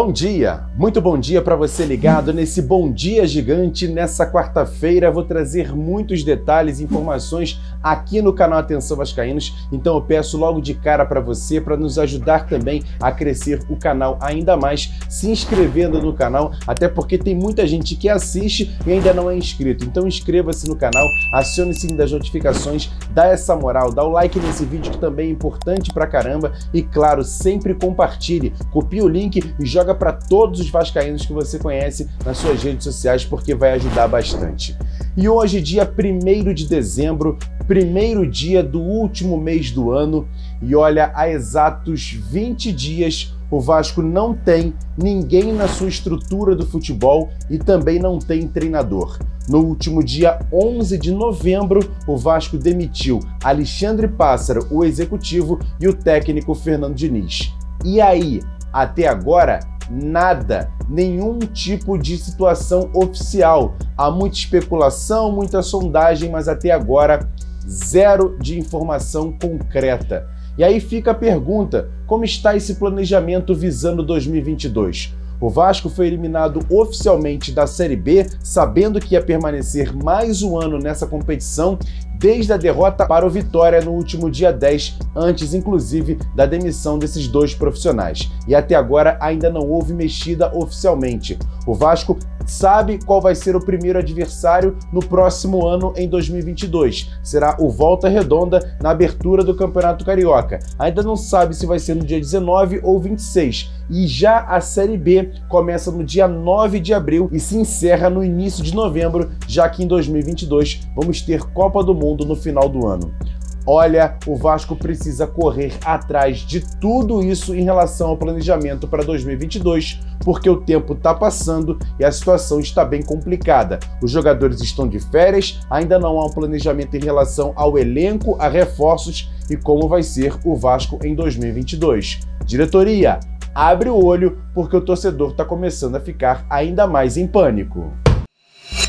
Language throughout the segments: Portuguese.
Bom dia, muito bom dia para você ligado nesse Bom Dia Gigante. Nessa quarta-feira vou trazer muitos detalhes e informações aqui no canal Atenção Vascaínos, então eu peço logo de cara para você, para nos ajudar também a crescer o canal ainda mais, se inscrevendo no canal, até porque tem muita gente que assiste e ainda não é inscrito, então inscreva-se no canal, acione o sininho das notificações, dá essa moral, dá o like nesse vídeo que também é importante pra caramba e claro, sempre compartilhe, copie o link e joga para todos os vascaínos que você conhece nas suas redes sociais, porque vai ajudar bastante. E hoje, dia 1º de dezembro, primeiro dia do último mês do ano, e olha, há exatos 20 dias o Vasco não tem ninguém na sua estrutura do futebol e também não tem treinador. No último dia 11 de novembro, o Vasco demitiu Alexandre Pássaro, o executivo, e o técnico Fernando Diniz. E aí, até agora, nada, nenhum tipo de situação oficial. Há muita especulação, muita sondagem, mas até agora zero de informação concreta. E aí fica a pergunta, como está esse planejamento visando 2022? O Vasco foi eliminado oficialmente da Série B, sabendo que ia permanecer mais um ano nessa competição, desde a derrota para o Vitória no último dia 10, antes inclusive da demissão desses dois profissionais. E até agora ainda não houve mexida oficialmente. O Vasco sabe qual vai ser o primeiro adversário no próximo ano, em 2022. Será o Volta Redonda na abertura do Campeonato Carioca. Ainda não sabe se vai ser no dia 19 ou 26. E já a Série B começa no dia 9 de abril e se encerra no início de novembro, já que em 2022 vamos ter Copa do Mundo no final do ano. Olha, o Vasco precisa correr atrás de tudo isso em relação ao planejamento para 2022, porque o tempo está passando e a situação está bem complicada. Os jogadores estão de férias, ainda não há um planejamento em relação ao elenco, a reforços e como vai ser o Vasco em 2022. Diretoria, abre o olho porque o torcedor está começando a ficar ainda mais em pânico.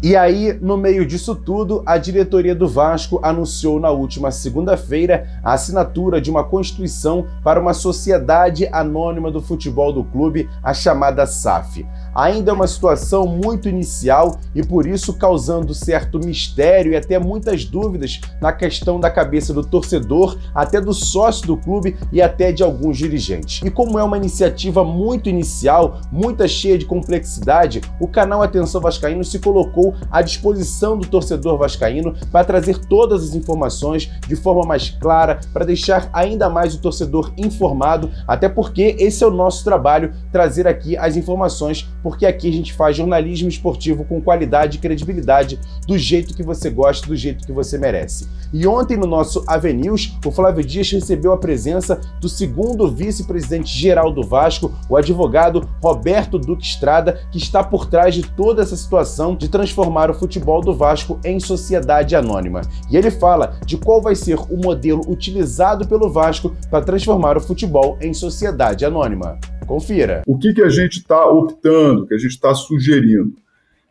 E aí, no meio disso tudo, a diretoria do Vasco anunciou na última segunda-feira a assinatura de uma constituição para uma sociedade anônima do futebol do clube, a chamada SAF. Ainda é uma situação muito inicial e por isso causando certo mistério e até muitas dúvidas na questão da cabeça do torcedor, até do sócio do clube e até de alguns dirigentes. E como é uma iniciativa muito inicial, muito cheia de complexidade, o canal Atenção Vascaíno se colocou à disposição do torcedor vascaíno para trazer todas as informações de forma mais clara, para deixar ainda mais o torcedor informado, até porque esse é o nosso trabalho, trazer aqui as informações, porque aqui a gente faz jornalismo esportivo com qualidade e credibilidade, do jeito que você gosta, do jeito que você merece. E ontem no nosso AVNews, o Flávio Dias recebeu a presença do segundo vice-presidente geral do Vasco, o advogado Roberto Duque Estrada, que está por trás de toda essa situação de transformar o futebol do Vasco em sociedade anônima. E ele fala de qual vai ser o modelo utilizado pelo Vasco para transformar o futebol em sociedade anônima. Confira. O que a gente está optando, que a gente está sugerindo,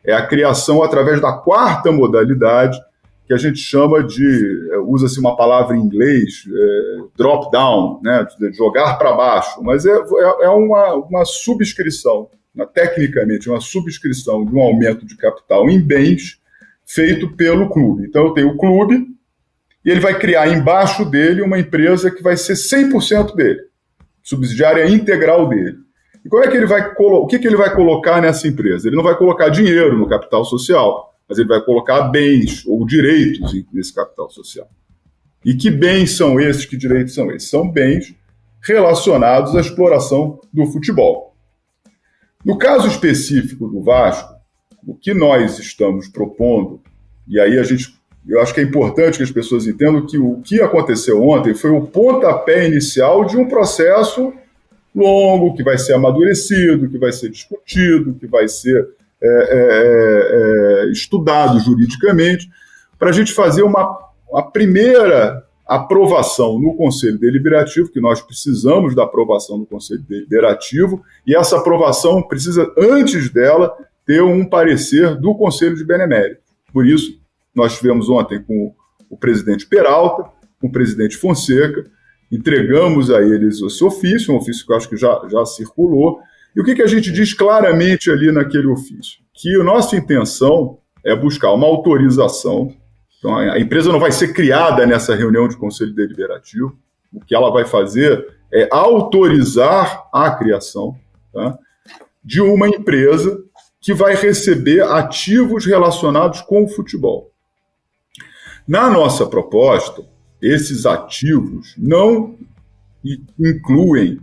é a criação através da quarta modalidade, que a gente chama de, usa-se uma palavra em inglês, drop down, né, jogar para baixo, mas é uma subscrição, tecnicamente, uma subscrição de um aumento de capital em bens feito pelo clube. Então eu tenho o clube e ele vai criar embaixo dele uma empresa que vai ser 100% dele, subsidiária integral dele. E como é que ele vai o que ele vai colocar nessa empresa? Ele não vai colocar dinheiro no capital social, mas ele vai colocar bens ou direitos nesse capital social. E que bens são esses? Que direitos são esses? São bens relacionados à exploração do futebol. No caso específico do Vasco, o que nós estamos propondo, e aí eu acho que é importante que as pessoas entendam que o que aconteceu ontem foi o pontapé inicial de um processo longo, que vai ser amadurecido, que vai ser discutido, que vai ser estudado juridicamente, para a gente fazer uma primeira aprovação no Conselho Deliberativo, que nós precisamos da aprovação do Conselho Deliberativo, e essa aprovação precisa, antes dela, ter um parecer do Conselho de Benemérito. Por isso, nós tivemos ontem com o presidente Peralta, com o presidente Fonseca, entregamos a eles esse ofício, um ofício que eu acho que já circulou, E o que a gente diz claramente ali naquele ofício? Que a nossa intenção é buscar uma autorização. Então, a empresa não vai ser criada nessa reunião de conselho deliberativo. O que ela vai fazer é autorizar a criação, tá, de uma empresa que vai receber ativos relacionados com o futebol. Na nossa proposta, esses ativos não incluem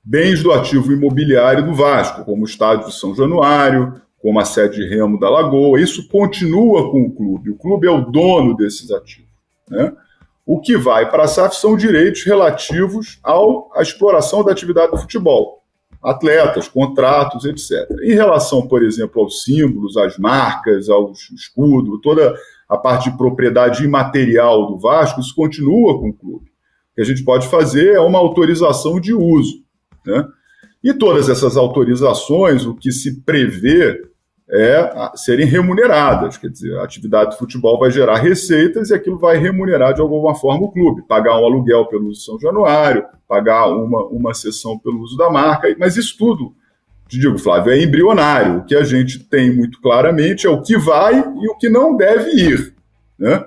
bens do ativo imobiliário do Vasco, como o estádio de São Januário, como a sede de Remo da Lagoa. Isso continua com o clube é o dono desses ativos, né? O que vai para a SAF são direitos relativos à exploração da atividade do futebol, atletas, contratos, etc. Em relação, por exemplo, aos símbolos, às marcas, ao escudo, toda a parte de propriedade imaterial do Vasco, isso continua com o clube. O que a gente pode fazer é uma autorização de uso, né? E todas essas autorizações, o que se prevê é serem remuneradas, quer dizer, a atividade de futebol vai gerar receitas e aquilo vai remunerar de alguma forma o clube, pagar um aluguel pelo uso de São Januário, pagar uma sessão pelo uso da marca, mas isso tudo, te digo, Flávio, é embrionário. O que a gente tem muito claramente é o que vai e o que não deve ir, né?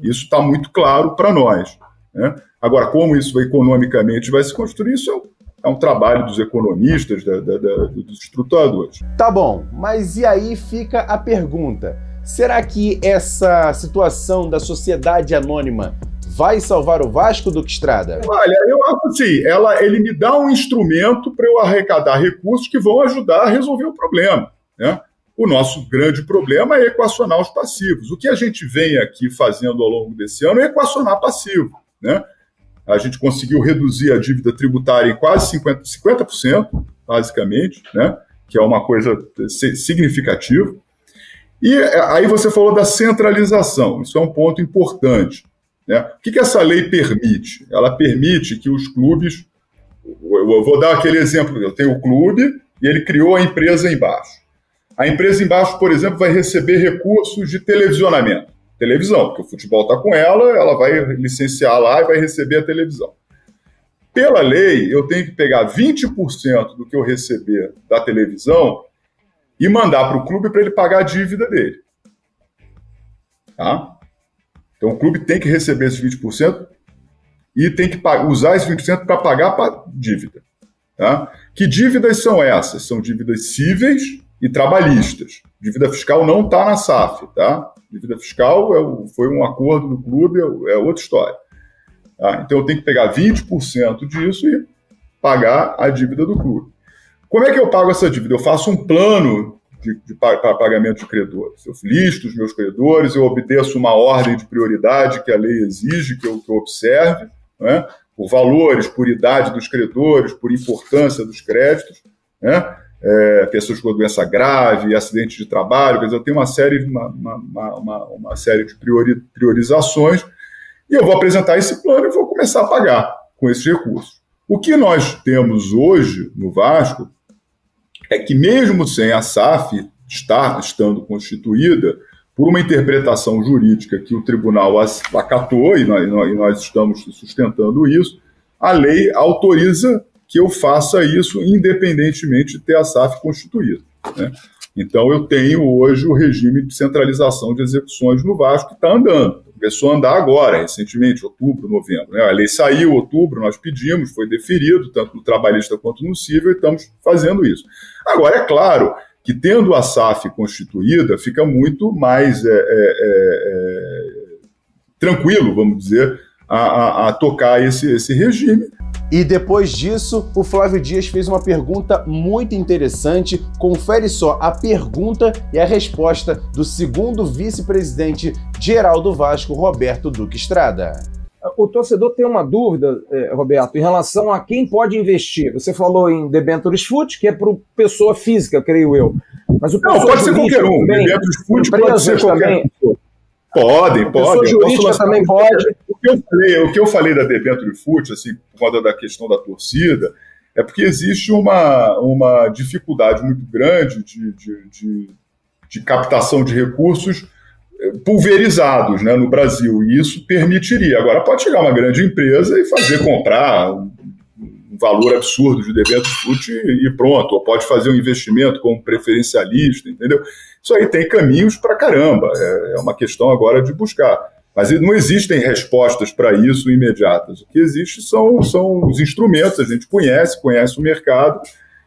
Isso está muito claro para nós, né? Agora, como isso economicamente vai se construir, isso é um trabalho dos economistas, dos estruturadores. Tá bom, mas e aí fica a pergunta: será que essa situação da sociedade anônima vai salvar o Vasco, Duque Estrada? Olha, eu acho assim, ele me dá um instrumento para eu arrecadar recursos que vão ajudar a resolver o problema, né? O nosso grande problema é equacionar os passivos. O que a gente vem aqui fazendo ao longo desse ano é equacionar passivo, né? A gente conseguiu reduzir a dívida tributária em quase 50%, basicamente, né? Que é uma coisa significativa. E aí você falou da centralização, isso é um ponto importante, né? O que essa lei permite? Ela permite que os clubes... Eu vou dar aquele exemplo, eu tenho o clube e ele criou a empresa embaixo. A empresa embaixo, por exemplo, vai receber recursos de televisionamento. Televisão, porque o futebol está com ela vai licenciar lá e vai receber a televisão. Pela lei, eu tenho que pegar 20% do que eu receber da televisão e mandar para o clube para ele pagar a dívida dele. Tá? Então o clube tem que receber esses 20% e tem que usar esses 20% para pagar a dívida. Tá? Que dívidas são essas? São dívidas cíveis e trabalhistas. Dívida fiscal não está na SAF, tá? Dívida fiscal foi um acordo do clube, é outra história. Tá? Então eu tenho que pegar 20% disso e pagar a dívida do clube. Como é que eu pago essa dívida? Eu faço um plano para pagamento de credores. Eu listo os meus credores, eu obedeço uma ordem de prioridade que a lei exige que eu observe, né? Por valores, por idade dos credores, por importância dos créditos, né? Pessoas com doença grave, acidente de trabalho, quer dizer, eu tenho uma série de priorizações e eu vou apresentar esse plano e vou começar a pagar com esses recursos. O que nós temos hoje no Vasco é que mesmo sem a SAF estando constituída, por uma interpretação jurídica que o tribunal acatou, e nós estamos sustentando isso, a lei autoriza que eu faça isso independentemente de ter a SAF constituída, né? Então eu tenho hoje o regime de centralização de execuções no Vasco que está andando. Começou a andar agora, recentemente, outubro, novembro, né? A lei saiu em outubro, nós pedimos, foi deferido, tanto no trabalhista quanto no civil, e estamos fazendo isso. Agora, é claro que tendo a SAF constituída, fica muito mais tranquilo, vamos dizer, a tocar esse regime. E depois disso, o Flávio Dias fez uma pergunta muito interessante. Confere só a pergunta e a resposta do segundo vice-presidente geral do Vasco, Roberto Duque Estrada. O torcedor tem uma dúvida, Roberto, em relação a quem pode investir. Você falou em debentures FUT, que é para pessoa física, creio eu. Mas o não, pode ser qualquer um. Debentures FUT pode ser qualquer pessoa. Podem. Pessoa jurídica também pode. O que eu falei da debenture FUT, assim, por conta da questão da torcida, é porque existe uma dificuldade muito grande de captação de recursos pulverizados, né, no Brasil, e isso permitiria. Agora, pode chegar uma grande empresa e comprar um valor absurdo de debêntures FUT e pronto, ou pode fazer um investimento como preferencialista, entendeu? Isso aí tem caminhos para caramba, é uma questão agora de buscar. Mas não existem respostas para isso imediatas. O que existe são os instrumentos, a gente conhece o mercado.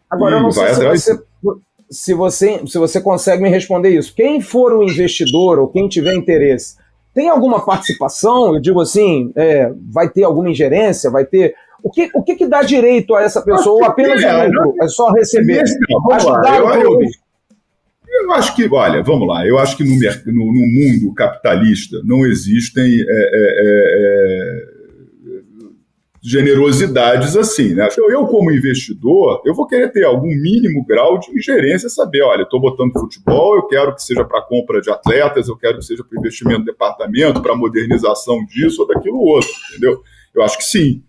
Agora, eu não sei se você consegue me responder isso. Quem for o investidor ou quem tiver interesse, tem alguma participação? Eu digo assim, vai ter alguma ingerência? Vai ter... O que dá direito a essa pessoa? Ou apenas o lucro? É só receber? Ajudar o clube? Eu acho que, olha, vamos lá, eu acho que no mundo capitalista não existem generosidades assim, né? Eu, como investidor, eu vou querer ter algum mínimo grau de ingerência, saber, olha, eu estou botando futebol, eu quero que seja para compra de atletas, eu quero que seja para investimento no departamento, para modernização disso ou daquilo outro, entendeu? Eu acho que sim.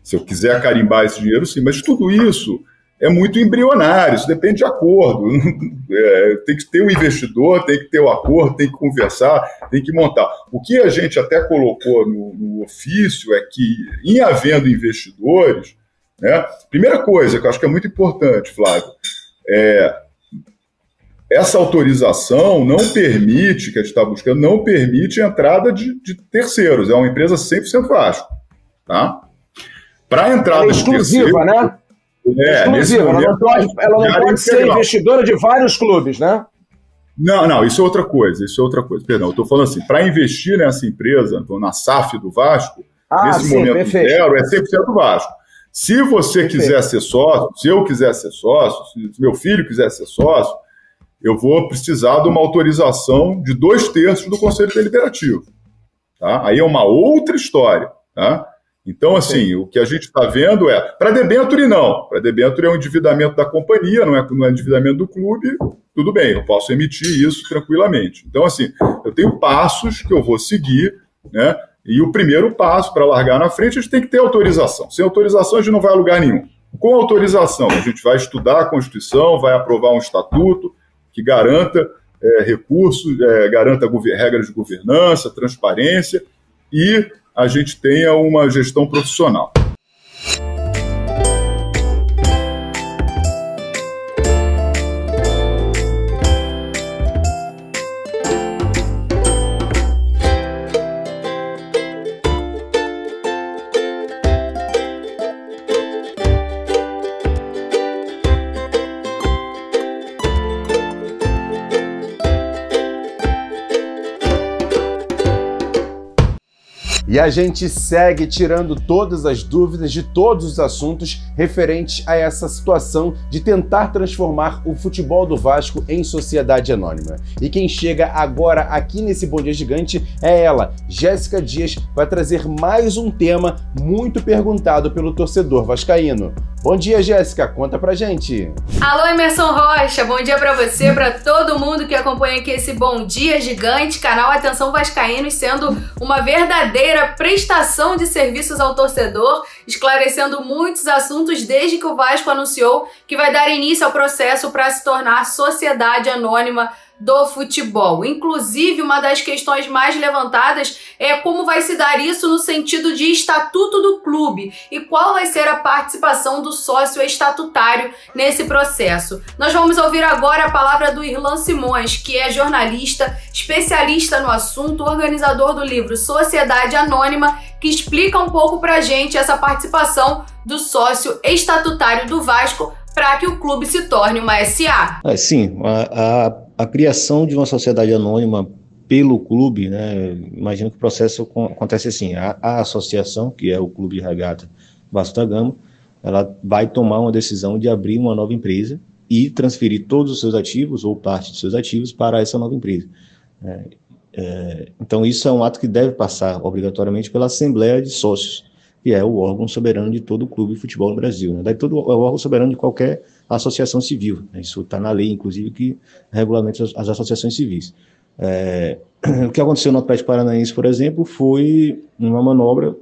Se eu quiser carimbar esse dinheiro, sim, mas tudo isso é muito embrionário, isso depende de acordo. Tem que ter o investidor, tem que ter o acordo, tem que conversar, tem que montar. O que a gente até colocou no ofício é que, em havendo investidores, né, primeira coisa que eu acho que é muito importante, Flávio, essa autorização não permite, que a gente está buscando, não permite a entrada de terceiros. É uma empresa 100% Vasco. Tá? Para a entrada de exclusiva, né? Exclusiva, ela não pode ser investidora de vários clubes, né? Não, isso é outra coisa, Perdão, eu estou falando assim, para investir nessa empresa, então, na SAF do Vasco, nesse momento zero, é 100% Vasco. Se você quiser ser sócio, se eu quiser ser sócio, se meu filho quiser ser sócio, eu vou precisar de uma autorização de 2/3 do Conselho Deliberativo. Tá? Aí é uma outra história, tá? Então, assim, o que a gente está vendo para debênture não. Para debênture é um endividamento da companhia, não é endividamento do clube, tudo bem, eu posso emitir isso tranquilamente. Então, assim, eu tenho passos que eu vou seguir, né? E o primeiro passo para largar na frente, a gente tem que ter autorização. Sem autorização, a gente não vai a lugar nenhum. Com autorização, a gente vai estudar a Constituição, vai aprovar um estatuto que garanta recursos, garanta regras de governança, transparência e a gente tenha uma gestão profissional. E a gente segue tirando todas as dúvidas de todos os assuntos referentes a essa situação de tentar transformar o futebol do Vasco em sociedade anônima. E quem chega agora aqui nesse Bom Dia Gigante é ela, Jéssica Dias, vai trazer mais um tema muito perguntado pelo torcedor vascaíno. Bom dia, Jéssica, conta pra gente. Alô, Emerson Rocha, bom dia pra você, pra todo mundo que acompanha aqui esse Bom Dia Gigante, canal Atenção Vascaínos, sendo uma verdadeira prestação de serviços ao torcedor, esclarecendo muitos assuntos desde que o Vasco anunciou que vai dar início ao processo para se tornar sociedade anônima do futebol. Inclusive, uma das questões mais levantadas é como vai se dar isso no sentido de estatuto do clube e qual vai ser a participação do sócio estatutário nesse processo. Nós vamos ouvir agora a palavra do Irlan Simões, que é jornalista, especialista no assunto, organizador do livro Sociedade Anônima, que explica um pouco pra gente essa participação do sócio estatutário do Vasco para que o clube se torne uma SA. Sim, a criação de uma sociedade anônima pelo clube, né, imagino que o processo acontece assim, a associação, que é o Clube de Regata Vasco da Gama, ela vai tomar uma decisão de abrir uma nova empresa e transferir todos os seus ativos ou parte dos seus ativos para essa nova empresa. Então isso é um ato que deve passar obrigatoriamente pela Assembleia de Sócios, que é o órgão soberano de todo o clube de futebol no Brasil. Né? É o órgão soberano de qualquer associação civil. Né? Isso está na lei, inclusive, que regulamenta as associações civis. O que aconteceu no Atlético Paranaense, por exemplo, foi uma manobra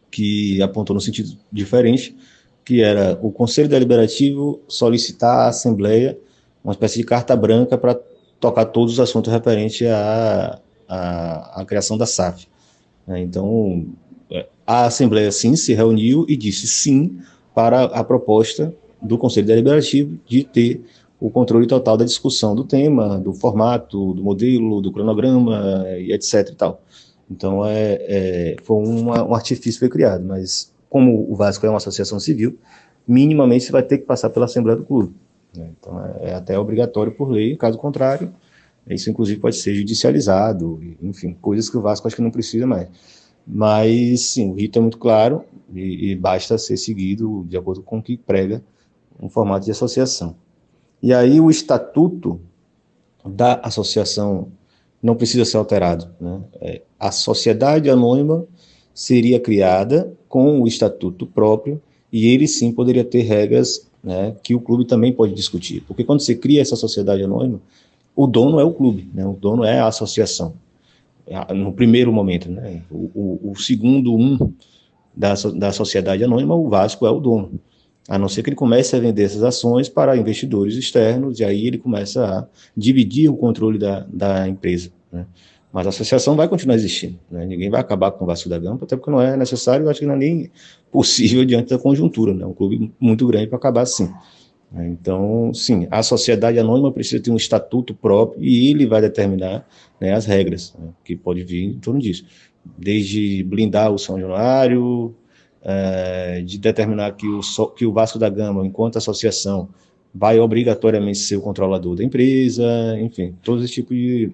que apontou no sentido diferente, que era o Conselho Deliberativo solicitar à Assembleia uma espécie de carta branca para tocar todos os assuntos referentes à criação da SAF. Então, a Assembleia, sim, se reuniu e disse sim, para a proposta do Conselho Deliberativo de ter o controle total da discussão do tema, do formato, do modelo, do cronograma, e etc. e tal. Então, foi um artifício que foi criado, mas como o Vasco é uma associação civil, minimamente você vai ter que passar pela Assembleia do Clube, né? Então, é até obrigatório por lei, caso contrário, isso inclusive pode ser judicializado, enfim, coisas que o Vasco acho que não precisa mais. Mas, sim, o rito é muito claro e basta ser seguido de acordo com o que prega um formato de associação. E aí o estatuto da associação não precisa ser alterado, né? A sociedade anônima seria criada com o estatuto próprio e ele sim poderia ter regras, né, que o clube também pode discutir. Porque quando você cria essa sociedade anônima, o dono é o clube, né? O dono é a associação. No primeiro momento, né? O segundo da sociedade anônima, o Vasco é o dono. A não ser que ele comece a vender essas ações para investidores externos, e aí ele começa a dividir o controle da empresa, né? Mas a associação vai continuar existindo, né? Ninguém vai acabar com o Vasco da Gama, até porque não é necessário, acho que não é nem possível diante da conjuntura, né? É um clube muito grande para acabar assim. Então, sim, a sociedade anônima precisa ter um estatuto próprio e ele vai determinar, né, as regras, né, que pode vir em torno disso. Desde blindar o São Januário, de determinar que o Vasco da Gama, enquanto associação, vai obrigatoriamente ser o controlador da empresa, enfim, todo esse tipo de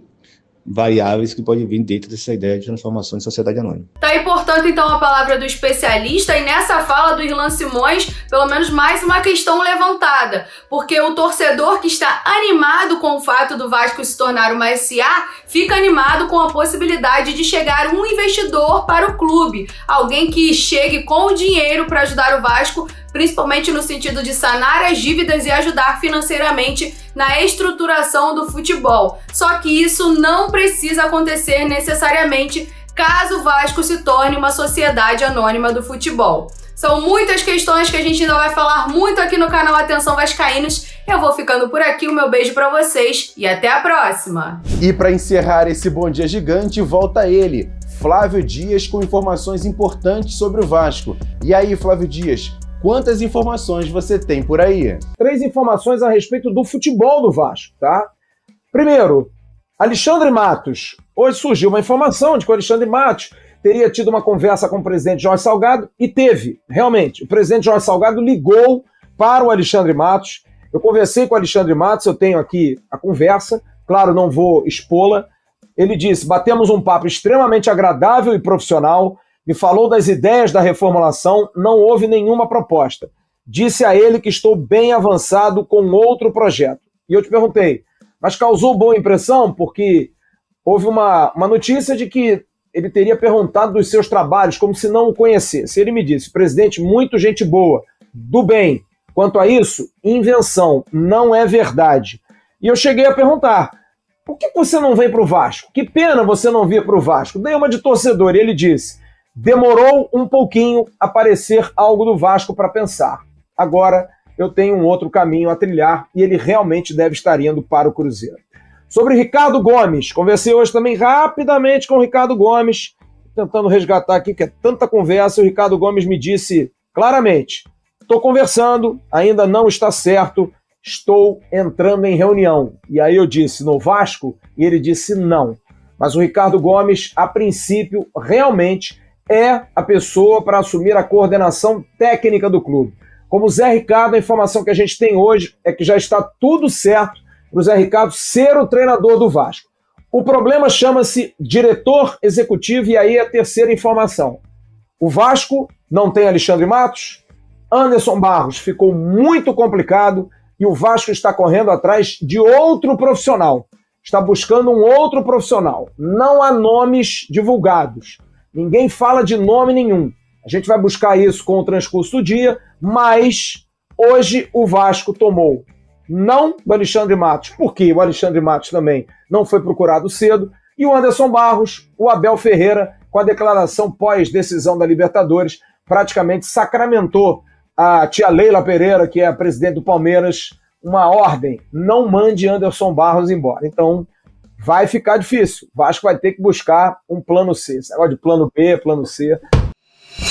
variáveis que podem vir dentro dessa ideia de transformação de sociedade anônima. Tá aí, portanto, então, a palavra do especialista, e nessa fala do Irlan Simões, pelo menos mais uma questão levantada, porque o torcedor que está animado com o fato do Vasco se tornar uma SA, fica animado com a possibilidade de chegar um investidor para o clube, alguém que chegue com o dinheiro para ajudar o Vasco, principalmente no sentido de sanar as dívidas e ajudar financeiramente na estruturação do futebol. Só que isso não precisa acontecer necessariamente caso o Vasco se torne uma sociedade anônima do futebol. São muitas questões que a gente ainda vai falar muito aqui no canal Atenção Vascaínos. Eu vou ficando por aqui, o meu beijo pra vocês e até a próxima! E para encerrar esse Bom Dia Gigante, volta ele, Flávio Dias, com informações importantes sobre o Vasco. E aí, Flávio Dias, quantas informações você tem por aí? 3 informações a respeito do futebol do Vasco, tá? Primeiro, Alexandre Matos. Hoje surgiu uma informação de que o Alexandre Matos teria tido uma conversa com o presidente Jorge Salgado, e teve, realmente. O presidente Jorge Salgado ligou para o Alexandre Matos. Eu conversei com o Alexandre Matos, eu tenho aqui a conversa, claro, não vou expô-la. Ele disse, batemos um papo extremamente agradável e profissional, me falou das ideias da reformulação, não houve nenhuma proposta. Disse a ele que estou bem avançado com outro projeto. E eu te perguntei, mas causou boa impressão? Porque houve uma notícia de que ele teria perguntado dos seus trabalhos, como se não o conhecesse. Ele me disse, presidente, muito gente boa, do bem. Quanto a isso, invenção, não é verdade. E eu cheguei a perguntar, por que você não vem para o Vasco? Que pena você não vir para o Vasco. Dei uma de torcedor e ele disse, demorou um pouquinho aparecer algo do Vasco para pensar. Agora eu tenho um outro caminho a trilhar e ele realmente deve estar indo para o Cruzeiro. Sobre Ricardo Gomes, conversei hoje também rapidamente com o Ricardo Gomes, tentando resgatar aqui, que é tanta conversa, o Ricardo Gomes me disse claramente, estou conversando, ainda não está certo, estou entrando em reunião. E aí eu disse, no Vasco? E ele disse não. Mas o Ricardo Gomes, a princípio, realmente é a pessoa para assumir a coordenação técnica do clube. Como o Zé Ricardo, a informação que a gente tem hoje é que já está tudo certo para o Zé Ricardo ser o treinador do Vasco. O problema chama-se diretor executivo e aí é a terceira informação. O Vasco não tem Alexandre Matos, Anderson Barros ficou muito complicado e o Vasco está correndo atrás de outro profissional. Está buscando um outro profissional. Não há nomes divulgados. Ninguém fala de nome nenhum. A gente vai buscar isso com o transcurso do dia, mas hoje o Vasco tomou não do Alexandre Matos, porque o Alexandre Matos também não foi procurado cedo, e o Anderson Barros, o Abel Ferreira, com a declaração pós-decisão da Libertadores, praticamente sacramentou a tia Leila Pereira, que é a presidente do Palmeiras, uma ordem, não mande Anderson Barros embora. Então, vai ficar difícil. O Vasco vai ter que buscar um plano C. Esse negócio de plano B, plano C,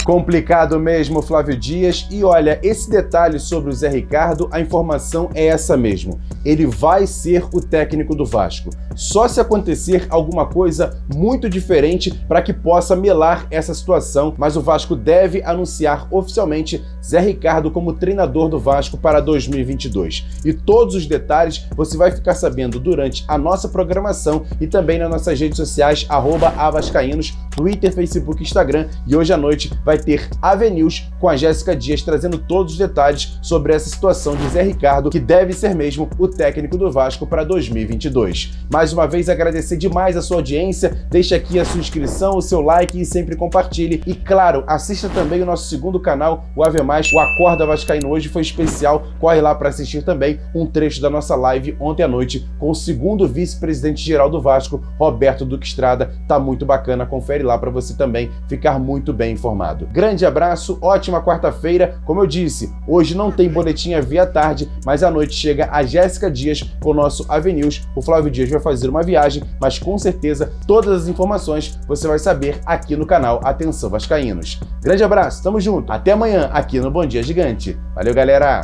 Complicado mesmo, Flávio Dias. E olha, esse detalhe sobre o Zé Ricardo, a informação é essa mesmo. Ele vai ser o técnico do Vasco. Só se acontecer alguma coisa muito diferente para que possa melar essa situação, mas o Vasco deve anunciar oficialmente Zé Ricardo como treinador do Vasco para 2022. E todos os detalhes você vai ficar sabendo durante a nossa programação e também nas nossas redes sociais, @avascaínos, Twitter, Facebook, Instagram. E hoje à noite vai ter AVNews com a Jéssica Dias trazendo todos os detalhes sobre essa situação de Zé Ricardo, que deve ser mesmo o técnico do Vasco para 2022. Mais uma vez, agradecer demais a sua audiência, deixe aqui a sua inscrição, o seu like e sempre compartilhe. E claro, assista também o nosso segundo canal, o Ave Mais, o Acorda Vascaíno hoje foi especial, corre lá para assistir também um trecho da nossa live ontem à noite com o segundo vice-presidente geral do Vasco, Roberto Duque Estrada, tá muito bacana, confere lá para você também ficar muito bem informado. Grande abraço, ótima quarta-feira. Como eu disse, hoje não tem boletim via tarde, mas à noite chega a Jéssica Dias com o nosso AVNews. O Flávio Dias vai fazer uma viagem, mas com certeza todas as informações você vai saber aqui no canal Atenção Vascaínos. Grande abraço, tamo junto. Até amanhã aqui no Bom Dia Gigante. Valeu, galera!